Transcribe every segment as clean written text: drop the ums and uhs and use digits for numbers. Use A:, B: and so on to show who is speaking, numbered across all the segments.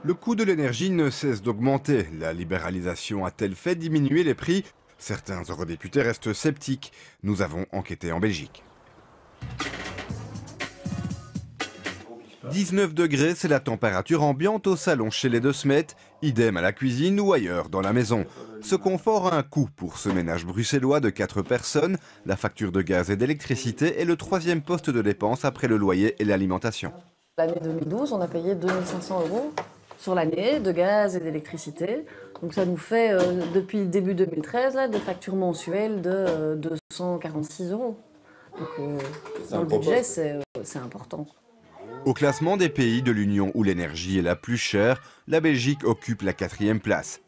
A: Le coût de l'énergie ne cesse d'augmenter. La libéralisation a-t-elle fait diminuer les prix? Certains eurodéputés restent sceptiques. Nous avons enquêté en Belgique. 19 degrés, c'est la température ambiante au salon chez les De Smet, idem à la cuisine ou ailleurs dans la maison. Ce confort a un coût pour ce ménage bruxellois de 4 personnes. La facture de gaz et d'électricité est le troisième poste de dépense après le loyer et l'alimentation.
B: L'année 2012, on a payé 2500 € sur l'année de gaz et d'électricité. Donc ça nous fait, depuis le début 2013, là, des factures mensuelles de 246 €. Donc dans le budget, c'est important.
A: Au classement des pays de l'Union où l'énergie est la plus chère, la Belgique occupe la 4e place.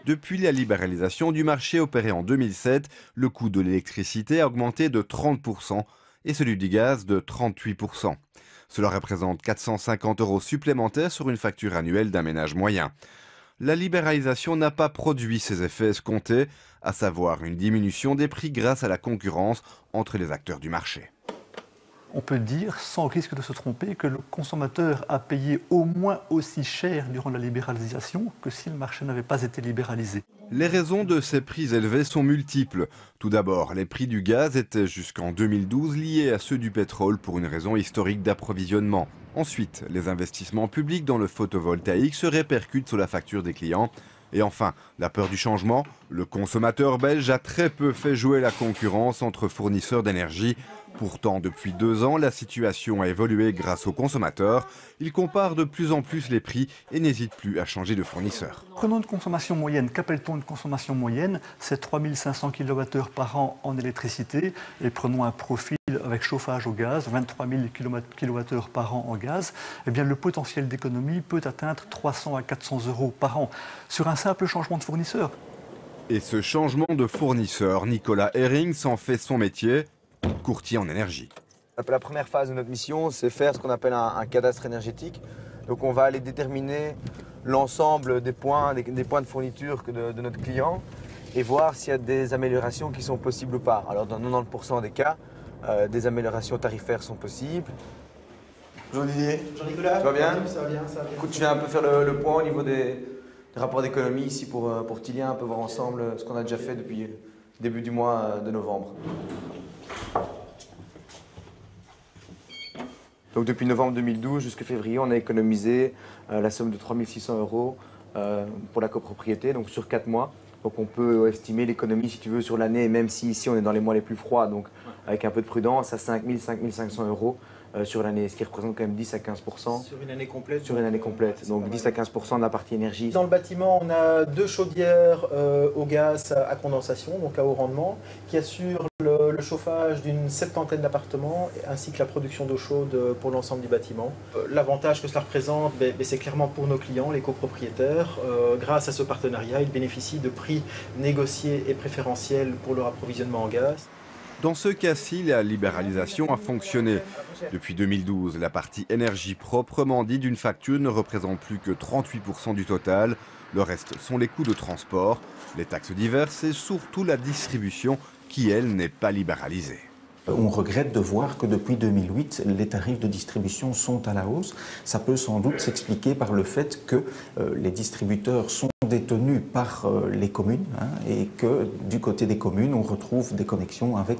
A: Depuis la libéralisation du marché opérée en 2007, le coût de l'électricité a augmenté de 30% et celui du gaz de 38%. Cela représente 450 € supplémentaires sur une facture annuelle d'un ménage moyen. La libéralisation n'a pas produit ses effets escomptés, à savoir une diminution des prix grâce à la concurrence entre les acteurs du marché.
C: On peut dire, sans risque de se tromper, que le consommateur a payé au moins aussi cher durant la libéralisation que si le marché n'avait pas été libéralisé.
A: Les raisons de ces prix élevés sont multiples. Tout d'abord, les prix du gaz étaient jusqu'en 2012 liés à ceux du pétrole pour une raison historique d'approvisionnement. Ensuite, les investissements publics dans le photovoltaïque se répercutent sur la facture des clients. Et enfin, la peur du changement. Le consommateur belge a très peu fait jouer la concurrence entre fournisseurs d'énergie. Pourtant, depuis 2 ans, la situation a évolué grâce aux consommateurs. Ils comparent de plus en plus les prix et n'hésitent plus à changer de fournisseur.
C: Prenons une consommation moyenne. Qu'appelle-t-on une consommation moyenne? C'est 3500 kWh par an en électricité. Et prenons un profil avec chauffage au gaz, 23 000 kWh par an en gaz. Eh bien, le potentiel d'économie peut atteindre 300 à 400 € par an sur un simple changement de fournisseur.
A: Et ce changement de fournisseur, Nicolas Herring s'en fait son métier. Courtier en énergie.
D: La première phase de notre mission, c'est faire ce qu'on appelle un cadastre énergétique. Donc on va aller déterminer l'ensemble des points de fourniture de notre client et voir s'il y a des améliorations qui sont possibles ou pas. Alors dans 90% des cas, des améliorations tarifaires sont possibles. Bonjour Didier.
E: Bonjour Nicolas.
D: Ça va bien?
E: Ça va bien, ça va bien.
D: Écoute, je viens un peu faire le point au niveau des rapports d'économie ici pour Tilien, un peu voir ensemble ce qu'on a déjà fait depuis le début du mois de novembre. Donc depuis novembre 2012 jusqu'à février, on a économisé la somme de 3 600 € pour la copropriété, donc sur 4 mois. Donc on peut estimer l'économie, si tu veux, sur l'année, même si ici on est dans les mois les plus froids, donc avec un peu de prudence, à 5 000, 5 500 € sur l'année, ce qui représente quand même 10 à 15%.
E: Sur une année complète?
D: Sur une année complète, donc 10 à 15% de la partie énergie.
E: Dans le bâtiment, on a 2 chaudières au gaz à condensation, donc à haut rendement, qui assurent le chauffage d'une 70aine d'appartements, ainsi que la production d'eau chaude pour l'ensemble du bâtiment. L'avantage que cela représente, c'est clairement pour nos clients, les copropriétaires. Grâce à ce partenariat, ils bénéficient de prix négociés et préférentiels pour leur approvisionnement en gaz.
A: Dans ce cas-ci, la libéralisation a fonctionné. Depuis 2012, la partie énergie proprement dit d'une facture ne représente plus que 38% du total. Le reste sont les coûts de transport, les taxes diverses et surtout la distribution qui, elle, n'est pas libéralisée.
F: On regrette de voir que depuis 2008, les tarifs de distribution sont à la hausse. Ça peut sans doute s'expliquer par le fait que les distributeurs sont détenus par les communes et que du côté des communes, on retrouve des connexions avec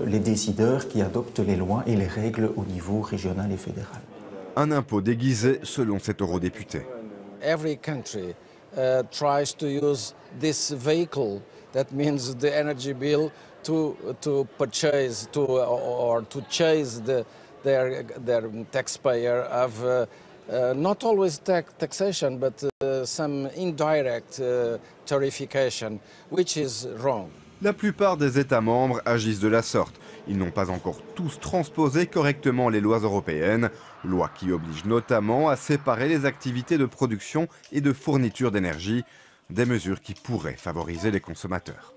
F: les décideurs qui adoptent les lois et les règles au niveau régional et fédéral.
A: Un impôt déguisé selon cet eurodéputé.
G: Every country tries to use this vehicle. That means the energy bill to purchase or to chase their taxpayer of not always taxation, but some indirect tarification, which is wrong.
A: La plupart des États membres agissent de la sorte. Ils n'ont pas encore tous transposé correctement les lois européennes, lois qui obligent notamment à séparer les activités de production et de fourniture d'énergie, des mesures qui pourraient favoriser les consommateurs.